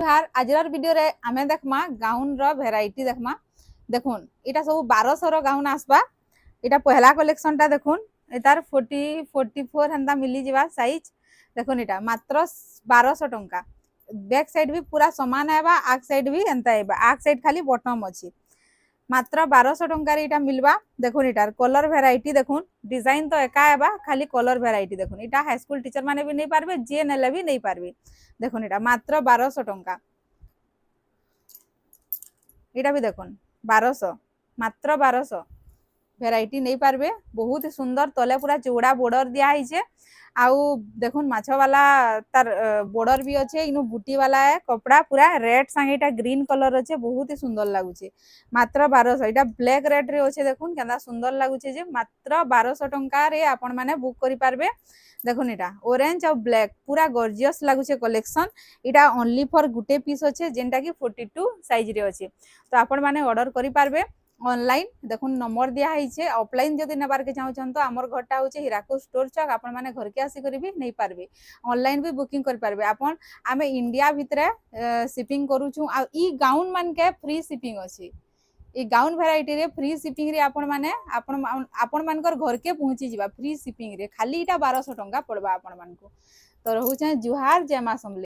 यार आजर वीडियो रे आमे देखमा गाउन रो वैरायटी देखमा। देखुन इटा सब 1200 रो गाउन आसबा। इटा पहला कलेक्शन टा देखुन एतार 40 44 हंदा मिली जिवा साइज। देखुन इटा मात्र 1200 टंका। बैक साइड भी पूरा समान आएबा, आग साइड भी एंता आएबा। आग साइड खाली बटन अछि। मात्र 1200 टंका रे इटा मिलबा। देखुन इटार कलर वैरायटी देखुन, डिजाइन तो एका आएबा, खाली कलर वैरायटी देखुन। इटा हाई स्कूल टीचर माने भी नहीं पारबे, जे नेले भी नहीं पारबे। देखुन इटा मात्र 1200 टंका। इटा भी देखुन 1200, मात्र 1200 वैरायटी नहीं पारबे। बहुत ही सुंदर तले पूरा चौड़ा बॉर्डर दिया है। आउ देखुन माछ वाला तार बॉर्डर भी अच्छे। इनु बुटी वाला है कपड़ा पूरा रेड संगे इटा ग्रीन कलर अच्छे, बहुत ही सुंदर लागुचे। मात्र 1200 इटा ब्लैक रेड रे अच्छे। देखुन केंदा सुंदर लागुचे जे मात्र 1200 टंका रे आपण माने बुक करि पारबे। देखुन इटा ऑरेंज और ब्लैक पूरा गॉर्जियस लागुचे कलेक्शन। इटा ओनली फॉर गुटे पीस अच्छे जेनटा कि 42 साइज रे अच्छे। तो आपण माने ऑर्डर करि पारबे ऑनलाइन। देखुन नंबर दिया है। ऑफलाइन जदि नेबार के चाहछन तो हमर घरटा होचे हीराकुद स्टोर चौक। आपण माने घर के आसी करी भी नहीं पारबे, ऑनलाइन भी बुकिंग कर पारबे। आपण आमे इंडिया भितरे शिपिंग करूछु। आ ई गाउन मान के फ्री शिपिंग अछि। ई गाउन वैरायटी रे फ्री शिपिंग रे आपण माने आपण मानकर घर के पहुंची जिबा फ्री शिपिंग रे। खाली इटा 1200 टंका पड़बा आपण मानको। तो रहू चाहे जुहार जय मां समले।